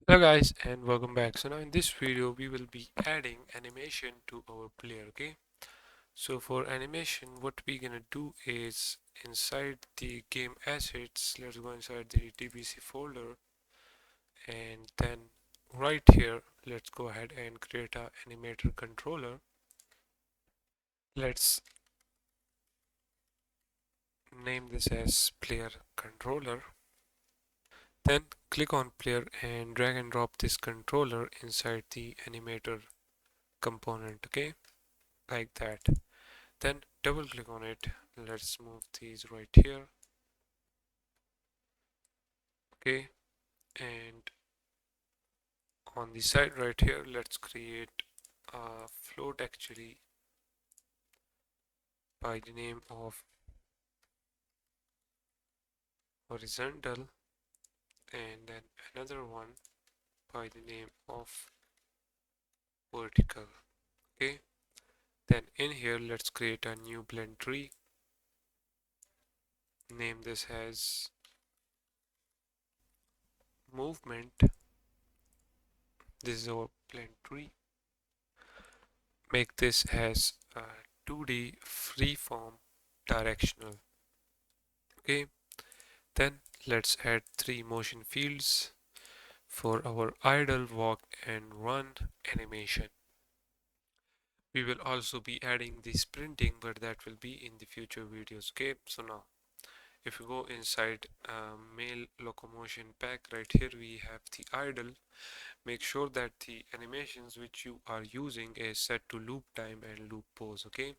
Hello guys and welcome back. So now in this video we will be adding animation to our player. Okay, so for animation what we're gonna do is inside the game assets, let's go inside the tbc folder, and then right here let's go ahead and create a animator controller. Let's name this as player controller. Then click on player and drag and drop this controller inside the animator component. Okay, like that. Then double click on it. Let's move these right here. Okay, and on the side right here let's create a float actually by the name of horizontal, and then another one by the name of vertical. Okay, then in here let's create a new blend tree. Name this as movement. This is our blend tree. Make this as a 2D freeform directional. Okay, then let's add three motion fields for our idle, walk and run animation. We will also be adding the sprinting, but that will be in the future videos. Okay, so now if you go inside mail locomotion pack, right here we have the idle. Make sure that the animations which you are using is set to loop time and loop pause. Okay,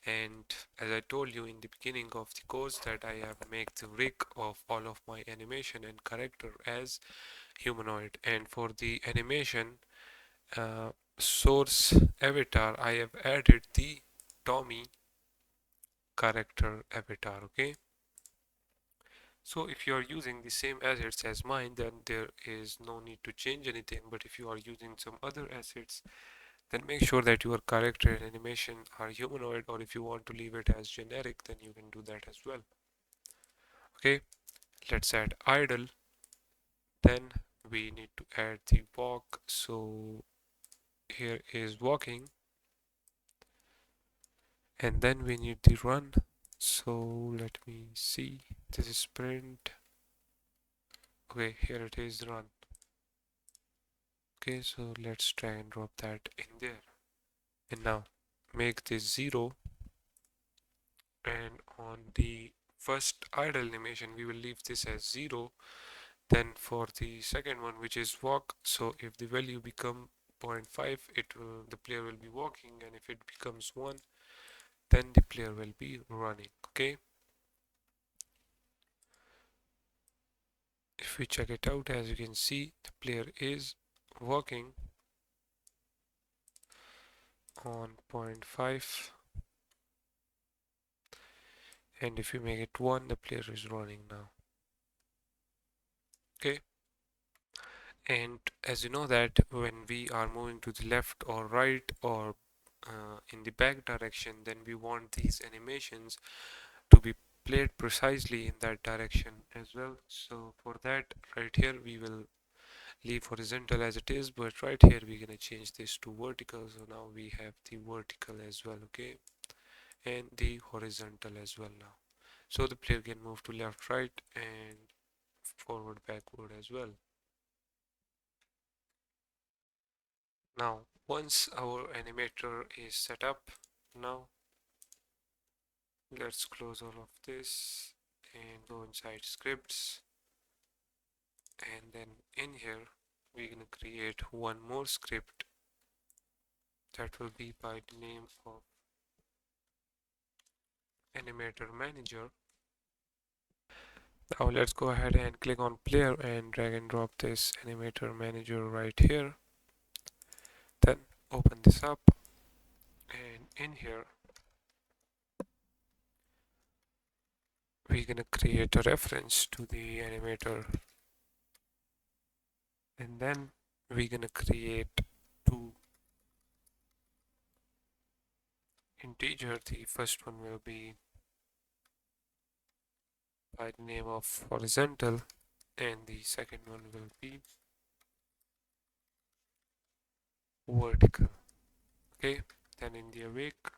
and as I told you in the beginning of the course that I have make the rig of all of my animation and character as humanoid, and for the animation uh, source avatar I have added the Tommy character avatar. Okay, so if you are using the same assets as mine, then there is no need to change anything, but if you are using some other assets, then make sure that your character and animation are humanoid, or if you want to leave it as generic, then you can do that as well. Okay, let's add idle. Then we need to add the walk, so here is walking, and then we need the run. So let me see, this is sprint. Okay, here it is, run. Okay, so let's try and drop that in there, and now make this 0, and on the first idle animation we will leave this as 0. Then for the second one, which is walk, so if the value become zero point 0.5, the player will be walking, and if it becomes 1, then the player will be running. Okay, if we check it out, as you can see, the player is walking on zero point 0.5, and if you make it 1, the player is running now. Okay, and as you know that when we are moving to the left or right, or in the back direction, then we want these animations to be played precisely in that direction as well. So for that, right here we will leave horizontal as it is, but right here we're gonna change this to vertical. So now we have the vertical as well. Okay, and the horizontal as well now, so the player can move to left, right and forward, backward as well. Now once our animator is set up, now let's close all of this and go inside scripts, and then in here we're gonna create one more script that will be by the name of animator manager. Now let's go ahead and click on player and drag and drop this animator manager right here. Then open this up, and in here we're gonna create a reference to the animator, and then we're gonna create two integer. The first one will be by the name of horizontal, and the second one will be vertical. Okay, then in the awake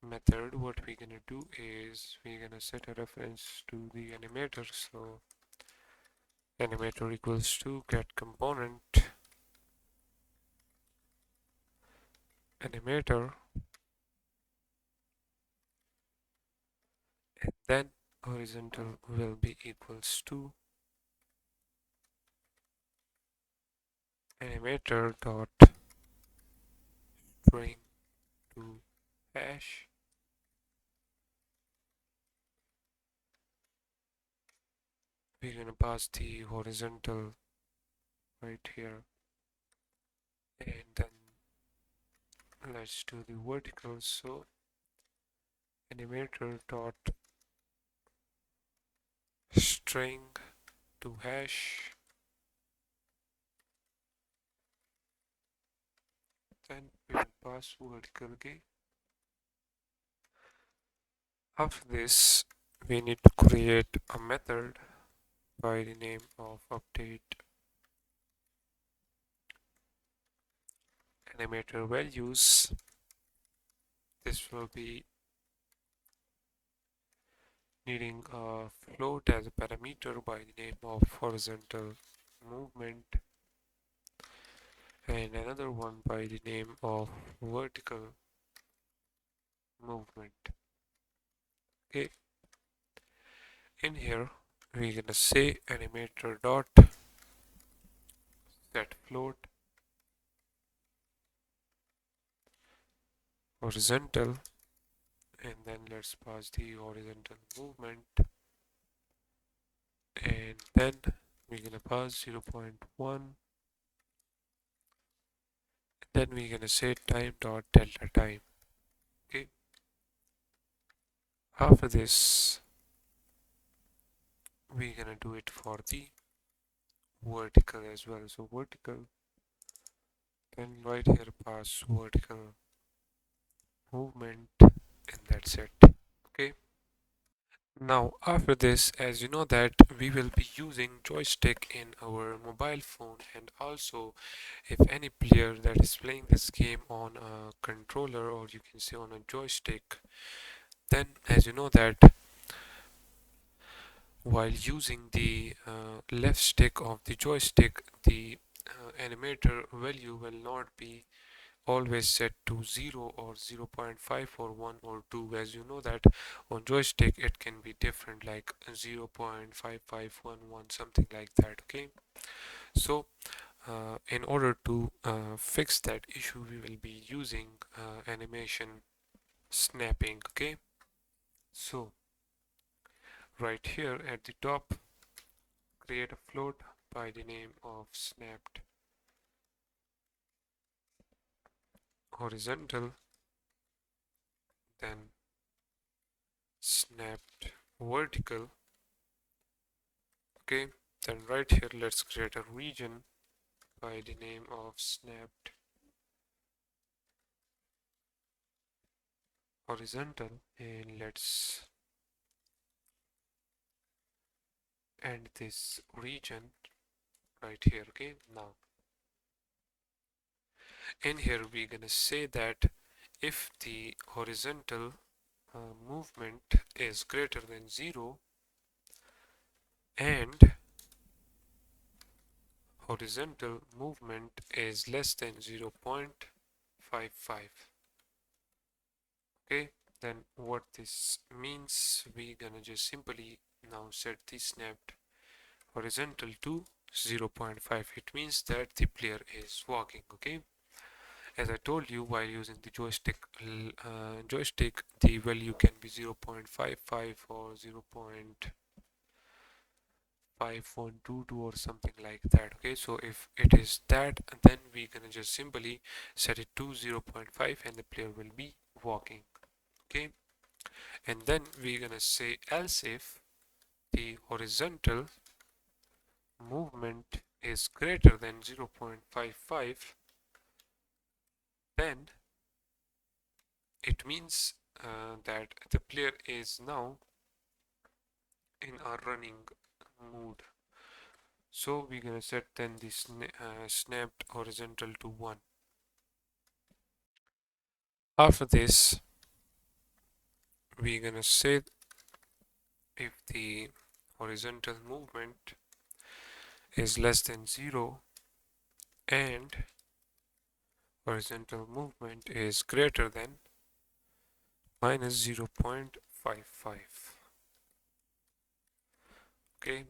method, what we're gonna do is we're gonna set a reference to the animator. So animator equals to get component animator, and then horizontal will be equals to animator dot string to hash. We're gonna pass the horizontal right here, and then let's do the vertical. So animator dot string to hash, then we will pass vertical again. After this, we need to create a method by the name of update animator values. This will be needing a float as a parameter by the name of horizontal movement, and another one by the name of vertical movement. Okay, in here we're gonna say animator dot set float horizontal, and then let's pass the horizontal movement, and then we're gonna pass 0.1, then we're gonna say time dot delta time. Okay, after this we're gonna do it for the vertical as well. So vertical, then right here pass vertical movement, and that's it. Okay, now after this, as you know that we will be using joystick in our mobile phone, and also if any player that is playing this game on a controller, or you can say on a joystick, then as you know that while using the left stick of the joystick, the animator value will not be always set to 0 or 0.5 or 1 or 2. As you know that on joystick it can be different, like 0.5511, something like that. Okay, so in order to fix that issue, we will be using animation snapping. Okay, so right here at the top, create a float by the name of snapped horizontal, then snapped vertical. Okay, then right here let's create a region by the name of snapped horizontal, and let's end this region right here. Okay, now in here we're gonna say that if the horizontal movement is greater than 0 and horizontal movement is less than 0.55. Okay, then what this means, we gonna just simply now set the snapped horizontal to 0.5. It means that the player is walking. Okay, as I told you, while using the joystick the value can be 0.55 or 0.5122 or something like that. Okay, so if it is that, then we gonna just simply set it to 0.5 and the player will be walking. Okay, and then we're gonna say else if the horizontal movement is greater than 0.55, then it means that the player is now in a running mood. So we're gonna set then the snapped horizontal to 1. After this, we're gonna say if the horizontal movement is less than 0 and horizontal movement is greater than minus 0.55. Okay,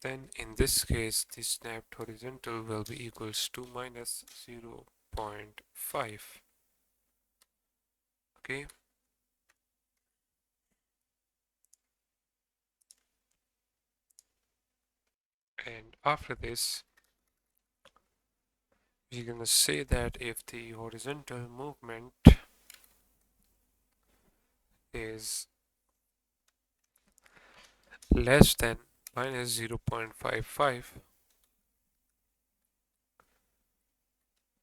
then in this case the snapped horizontal will be equals to minus 0.5. Okay, and after this we're gonna say that if the horizontal movement is less than minus 0.55,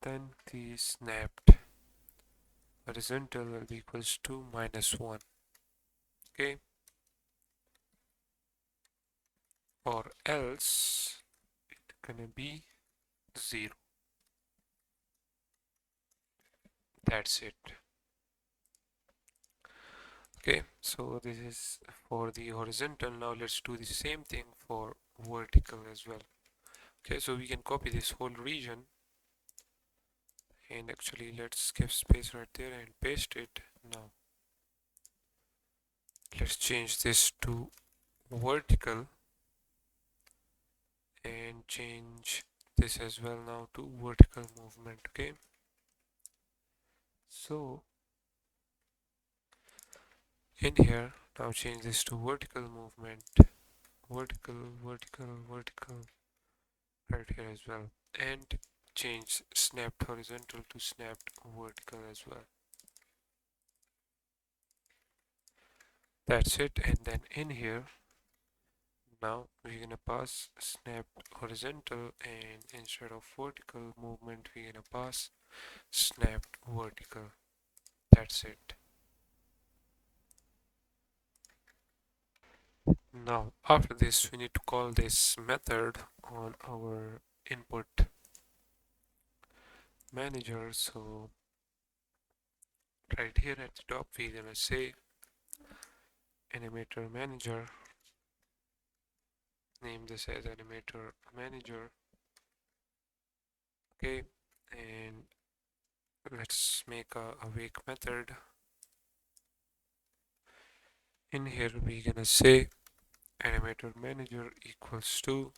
then the snapped horizontal will be equals to minus 1. Okay, or else it's gonna be 0. That's it. Okay, so this is for the horizontal. Now let's do the same thing for vertical as well. Okay, so we can copy this whole region, and actually let's give space right there and paste it. Now let's change this to vertical and change this as well now to vertical movement. Okay, so in here now change this to vertical movement, vertical, vertical, vertical right here as well, and change snapped horizontal to snapped vertical as well. That's it. And then in here now we're gonna pass snapped horizontal, and instead of vertical movement we're gonna pass snapped vertical. That's it. Now after this we need to call this method on our input manager. So right here at the top we're gonna say animator manager, name this as animator manager. Okay, and let's make a awake method. In here we're gonna say animator manager equals to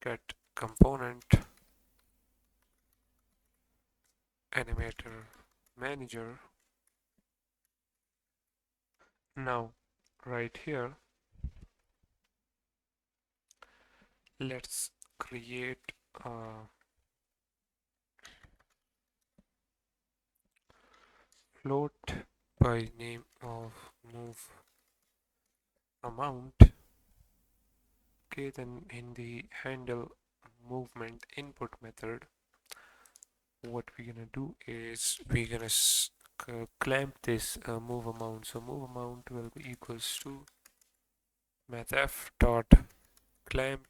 get component animator manager. Now right here let's create a float by name of move amount. Okay, then in the handle movement input method what we're gonna do is we're gonna clamp this move amount. So move amount will be equals to mathf dot clamp,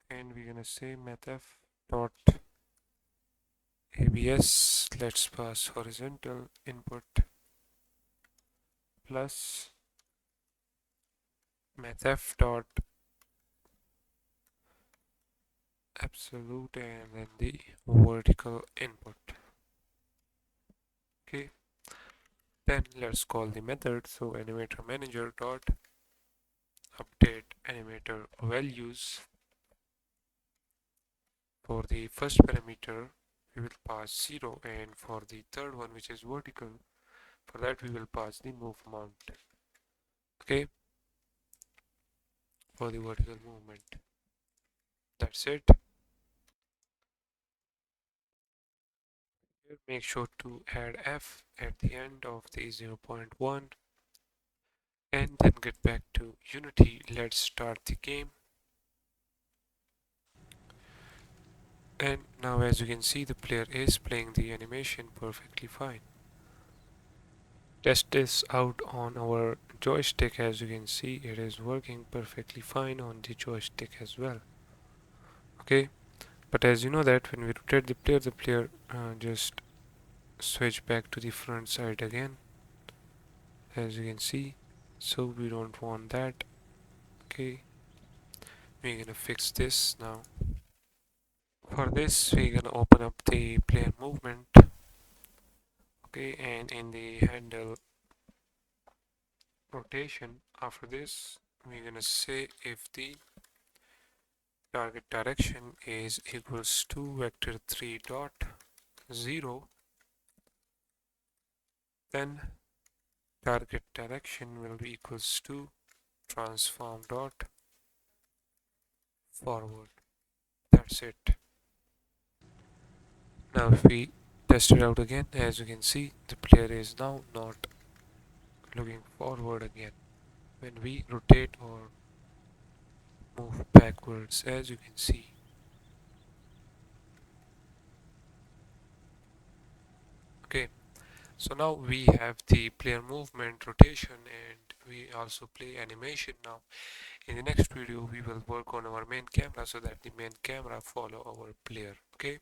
and we're gonna say mathf dot abs. Let's pass horizontal input plus mathf dot absolute, and then the vertical input. Okay, then let's call the method. So animator manager dot update animator values. For the first parameter we will pass 0, and for the third one, which is vertical, for that we will pass the move amount. Okay, for the vertical movement. That's it. Here make sure to add f at the end of the 0.1, and then get back to Unity. Let's start the game. And now as you can see, the player is playing the animation perfectly fine. test this out on our joystick. As you can see, it is working perfectly fine on the joystick as well. Okay, but as you know that when we rotate the player just switch back to the front side again, as you can see. So we don't want that. Okay, we're gonna fix this now. For this, we're gonna open up the player movement. Okay, and in the handle rotation, after this, we're gonna say if the target direction is equals to vector 3 dot 0, then target direction will be equals to transform dot forward. That's it. Now if we test it out again, as you can see, the player is now not looking forward again. When we rotate or move backwards, as you can see. Okay, so now we have the player movement, rotation, and we also play animation now. In the next video, we will work on our main camera so that the main camera follow our player. Okay.